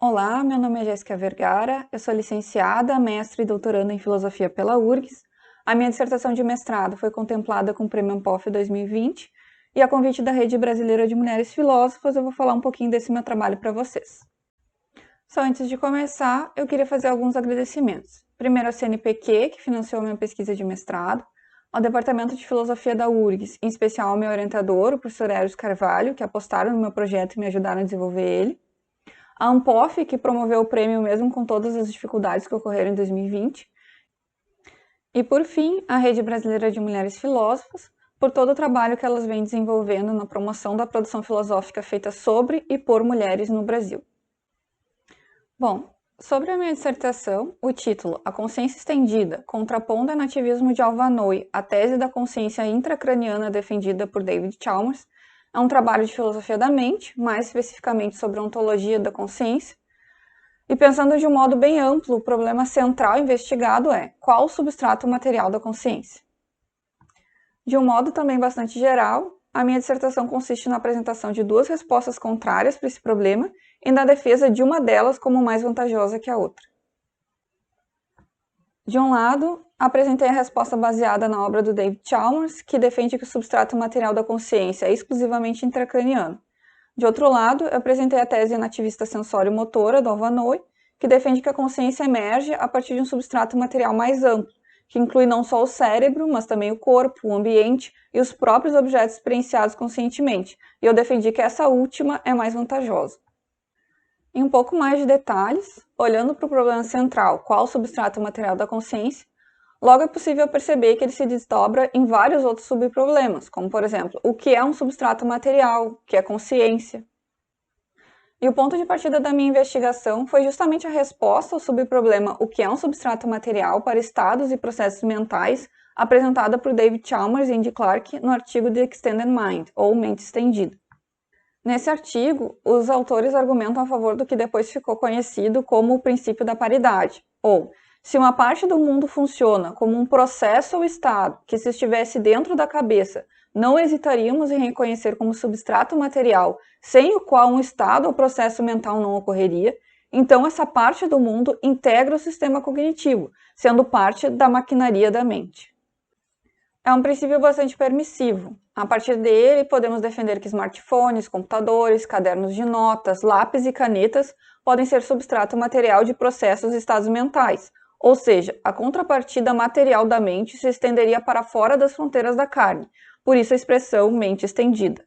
Olá, meu nome é Jéssica Vergara, eu sou licenciada, mestre e doutoranda em filosofia pela URGS. A minha dissertação de mestrado foi contemplada com o Prêmio Ampof 2020 e a convite da Rede Brasileira de Mulheres Filósofas eu vou falar um pouquinho desse meu trabalho para vocês. Só antes de começar, eu queria fazer alguns agradecimentos. Primeiro ao CNPq, que financiou minha pesquisa de mestrado, ao Departamento de Filosofia da URGS, em especial ao meu orientador, o professor Eros Carvalho, que apostaram no meu projeto e me ajudaram a desenvolver ele, a Ampof, que promoveu o prêmio mesmo com todas as dificuldades que ocorreram em 2020. E, por fim, a Rede Brasileira de Mulheres Filósofas, por todo o trabalho que elas vêm desenvolvendo na promoção da produção filosófica feita sobre e por mulheres no Brasil. Bom, sobre a minha dissertação, o título A Consciência Estendida, contrapondo ao nativismo de Alvanoi, a tese da consciência intracraniana defendida por David Chalmers, é um trabalho de filosofia da mente, mais especificamente sobre a ontologia da consciência. E pensando de um modo bem amplo, o problema central investigado é qual o substrato material da consciência. De um modo também bastante geral, a minha dissertação consiste na apresentação de duas respostas contrárias para esse problema e na defesa de uma delas como mais vantajosa que a outra. De um lado, apresentei a resposta baseada na obra do David Chalmers, que defende que o substrato material da consciência é exclusivamente intracraniano. De outro lado, eu apresentei a tese nativista sensório-motora do Alvanoi, que defende que a consciência emerge a partir de um substrato material mais amplo, que inclui não só o cérebro, mas também o corpo, o ambiente e os próprios objetos experienciados conscientemente, e eu defendi que essa última é mais vantajosa. Em um pouco mais de detalhes, olhando para o problema central, qual o substrato material da consciência, logo é possível perceber que ele se desdobra em vários outros subproblemas, como, por exemplo, o que é um substrato material, o que é consciência. E o ponto de partida da minha investigação foi justamente a resposta ao subproblema o que é um substrato material para estados e processos mentais, apresentada por David Chalmers e Andy Clark no artigo The Extended Mind, ou Mente Estendida. Nesse artigo, os autores argumentam a favor do que depois ficou conhecido como o princípio da paridade, ou se uma parte do mundo funciona como um processo ou estado que, se estivesse dentro da cabeça, não hesitaríamos em reconhecer como substrato material, sem o qual um estado ou processo mental não ocorreria, então essa parte do mundo integra o sistema cognitivo, sendo parte da maquinaria da mente. É um princípio bastante permissivo. A partir dele, podemos defender que smartphones, computadores, cadernos de notas, lápis e canetas podem ser substrato material de processos e estados mentais, ou seja, a contrapartida material da mente se estenderia para fora das fronteiras da carne, por isso a expressão mente estendida.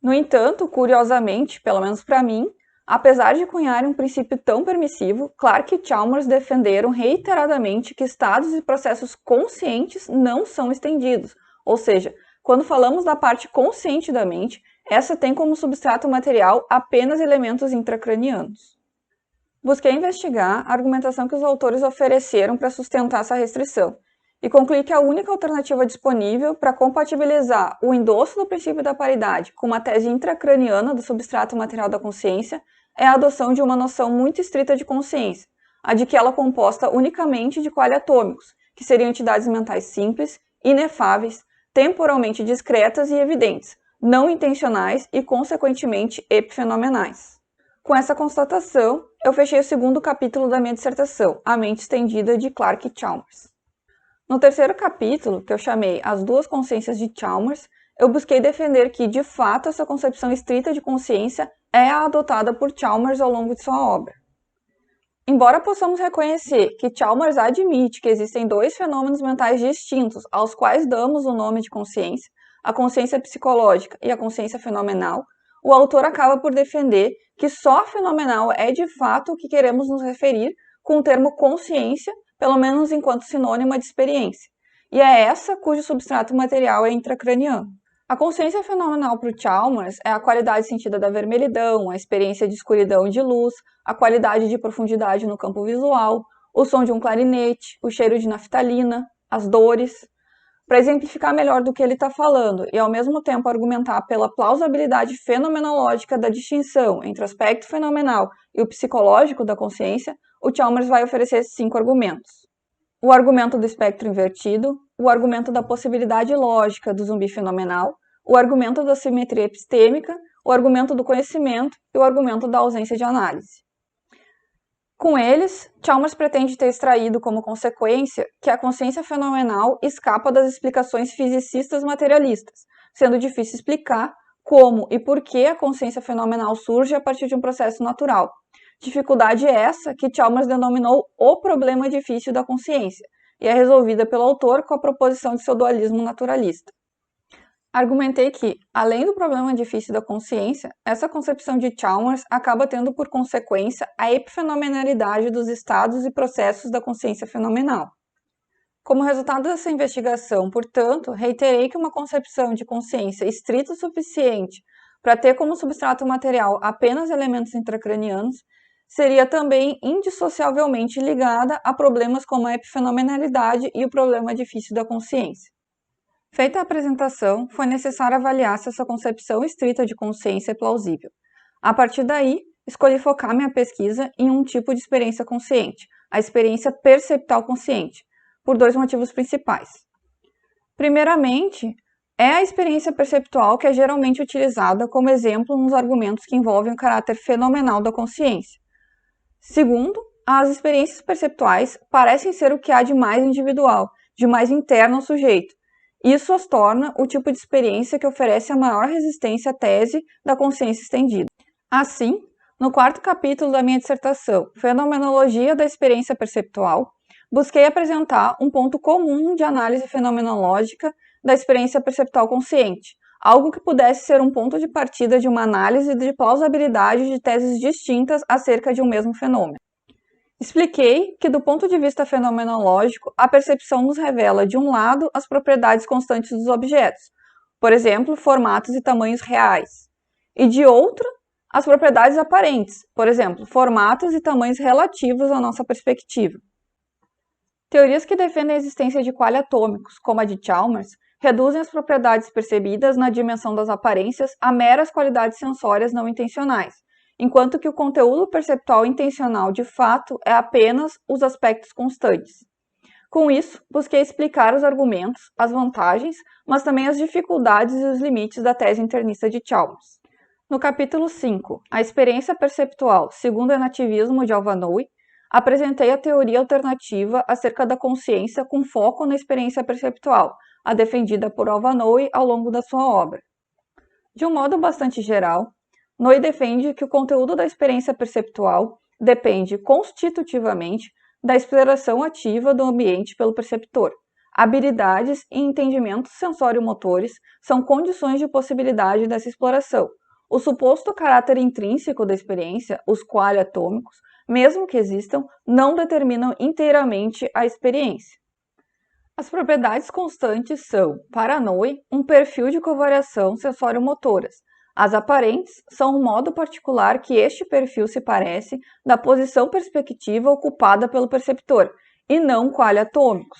No entanto, curiosamente, pelo menos para mim, apesar de cunharem um princípio tão permissivo, Clark e Chalmers defenderam reiteradamente que estados e processos conscientes não são estendidos, ou seja, quando falamos da parte consciente da mente, essa tem como substrato material apenas elementos intracranianos. Busquei investigar a argumentação que os autores ofereceram para sustentar essa restrição, e concluí que a única alternativa disponível para compatibilizar o endosso do princípio da paridade com uma tese intracraniana do substrato material da consciência é a adoção de uma noção muito estrita de consciência, a de que ela é composta unicamente de qualiatômicos, que seriam entidades mentais simples, inefáveis, temporalmente discretas e evidentes, não intencionais e, consequentemente, epifenomenais. Com essa constatação, eu fechei o segundo capítulo da minha dissertação, A Mente Estendida, de Clark e Chalmers. No terceiro capítulo, que eu chamei As Duas Consciências de Chalmers, eu busquei defender que, de fato, essa concepção estrita de consciência é a adotada por Chalmers ao longo de sua obra. Embora possamos reconhecer que Chalmers admite que existem dois fenômenos mentais distintos aos quais damos o nome de consciência, a consciência psicológica e a consciência fenomenal, o autor acaba por defender que só fenomenal é de fato o que queremos nos referir com o termo consciência, pelo menos enquanto sinônimo de experiência, e é essa cujo substrato material é intracraniano. A consciência fenomenal para o Chalmers é a qualidade sentida da vermelhidão, a experiência de escuridão e de luz, a qualidade de profundidade no campo visual, o som de um clarinete, o cheiro de naftalina, as dores. Para exemplificar melhor do que ele está falando e ao mesmo tempo argumentar pela plausibilidade fenomenológica da distinção entre o aspecto fenomenal e o psicológico da consciência, o Chalmers vai oferecer 5 argumentos. O argumento do espectro invertido, o argumento da possibilidade lógica do zumbi fenomenal, o argumento da simetria epistêmica, o argumento do conhecimento e o argumento da ausência de análise. Com eles, Chalmers pretende ter extraído como consequência que a consciência fenomenal escapa das explicações fisicistas materialistas, sendo difícil explicar como e por que a consciência fenomenal surge a partir de um processo natural. Dificuldade essa que Chalmers denominou o problema difícil da consciência, e é resolvida pelo autor com a proposição de seu dualismo naturalista. Argumentei que, além do problema difícil da consciência, essa concepção de Chalmers acaba tendo por consequência a epifenomenalidade dos estados e processos da consciência fenomenal. Como resultado dessa investigação, portanto, reiterei que uma concepção de consciência estrita o suficiente para ter como substrato material apenas elementos intracranianos seria também indissociavelmente ligada a problemas como a epifenomenalidade e o problema difícil da consciência. Feita a apresentação, foi necessário avaliar se essa concepção estrita de consciência é plausível. A partir daí, escolhi focar minha pesquisa em um tipo de experiência consciente, a experiência perceptual consciente, por dois motivos principais. Primeiramente, é a experiência perceptual que é geralmente utilizada como exemplo nos argumentos que envolvem o caráter fenomenal da consciência. Segundo, as experiências perceptuais parecem ser o que há de mais individual, de mais interno ao sujeito. Isso as torna o tipo de experiência que oferece a maior resistência à tese da consciência estendida. Assim, no quarto capítulo da minha dissertação, Fenomenologia da Experiência Perceptual, busquei apresentar um ponto comum de análise fenomenológica da experiência perceptual consciente, algo que pudesse ser um ponto de partida de uma análise de plausibilidade de teses distintas acerca de um mesmo fenômeno. Expliquei que, do ponto de vista fenomenológico, a percepção nos revela, de um lado, as propriedades constantes dos objetos, por exemplo, formatos e tamanhos reais, e de outro, as propriedades aparentes, por exemplo, formatos e tamanhos relativos à nossa perspectiva. Teorias que defendem a existência de qualia atômicos, como a de Chalmers, reduzem as propriedades percebidas na dimensão das aparências a meras qualidades sensórias não intencionais, enquanto que o conteúdo perceptual intencional de fato é apenas os aspectos constantes. Com isso, busquei explicar os argumentos, as vantagens, mas também as dificuldades e os limites da tese internista de Chalmers. No capítulo 5, A Experiência Perceptual segundo o Enativismo de Alvanoi, apresentei a teoria alternativa acerca da consciência com foco na experiência perceptual, a defendida por Alvanoi ao longo da sua obra. De um modo bastante geral, Noi defende que o conteúdo da experiência perceptual depende constitutivamente da exploração ativa do ambiente pelo perceptor. Habilidades e entendimentos sensório-motores são condições de possibilidade dessa exploração. O suposto caráter intrínseco da experiência, os qualia atômicos, mesmo que existam, não determinam inteiramente a experiência. As propriedades constantes são, para Noi, um perfil de covariação sensório-motoras. As aparentes são um modo particular que este perfil se parece da posição perspectiva ocupada pelo perceptor, e não qualia atômicos.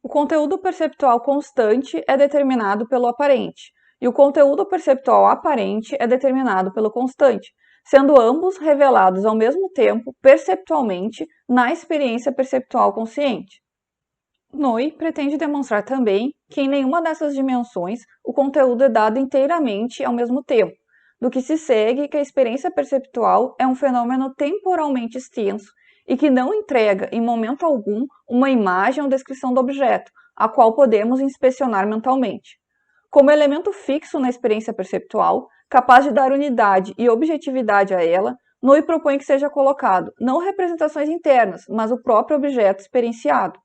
O conteúdo perceptual constante é determinado pelo aparente, e o conteúdo perceptual aparente é determinado pelo constante, sendo ambos revelados ao mesmo tempo perceptualmente na experiência perceptual consciente. Noi pretende demonstrar também que em nenhuma dessas dimensões o conteúdo é dado inteiramente ao mesmo tempo, do que se segue que a experiência perceptual é um fenômeno temporalmente extenso e que não entrega em momento algum uma imagem ou descrição do objeto, a qual podemos inspecionar mentalmente. Como elemento fixo na experiência perceptual, capaz de dar unidade e objetividade a ela, Noi propõe que seja colocado não representações internas, mas o próprio objeto experienciado.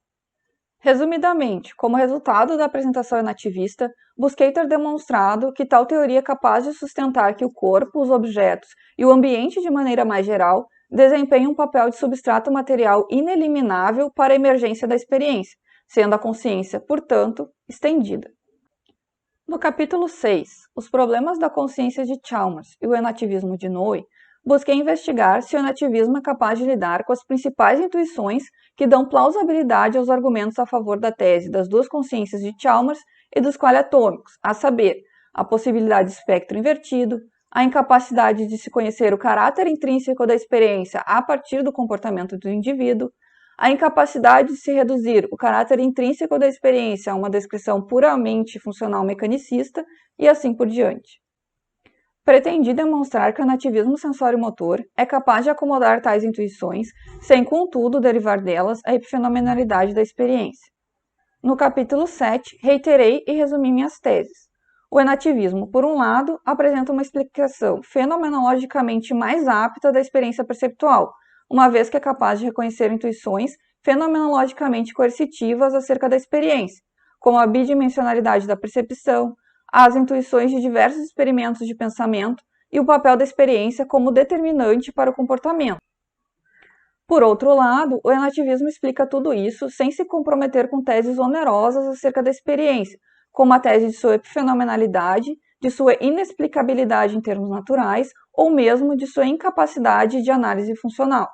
Resumidamente, como resultado da apresentação nativista, busquei ter demonstrado que tal teoria é capaz de sustentar que o corpo, os objetos e o ambiente de maneira mais geral desempenham um papel de substrato material ineliminável para a emergência da experiência, sendo a consciência, portanto, estendida. No capítulo 6, Os problemas da consciência de Chalmers e o enativismo de Noi, busquei investigar se o enativismo é capaz de lidar com as principais intuições que dão plausibilidade aos argumentos a favor da tese das duas consciências de Chalmers e dos qualia atômicos, a saber, a possibilidade de espectro invertido, a incapacidade de se conhecer o caráter intrínseco da experiência a partir do comportamento do indivíduo, a incapacidade de se reduzir o caráter intrínseco da experiência a uma descrição puramente funcional mecanicista e assim por diante. Pretendi demonstrar que o nativismo sensório-motor é capaz de acomodar tais intuições, sem, contudo, derivar delas a epifenomenalidade da experiência. No capítulo 7, reiterei e resumi minhas teses. O enativismo, por um lado, apresenta uma explicação fenomenologicamente mais apta da experiência perceptual, uma vez que é capaz de reconhecer intuições fenomenologicamente coercitivas acerca da experiência, como a bidimensionalidade da percepção, as intuições de diversos experimentos de pensamento e o papel da experiência como determinante para o comportamento. Por outro lado, o enativismo explica tudo isso sem se comprometer com teses onerosas acerca da experiência, como a tese de sua epifenomenalidade, de sua inexplicabilidade em termos naturais, ou mesmo de sua incapacidade de análise funcional.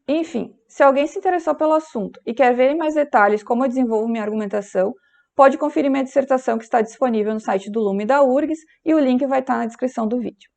Enfim, se alguém se interessou pelo assunto e quer ver em mais detalhes como eu desenvolvo minha argumentação, pode conferir minha dissertação que está disponível no site do Lume e da URGS e o link vai estar na descrição do vídeo.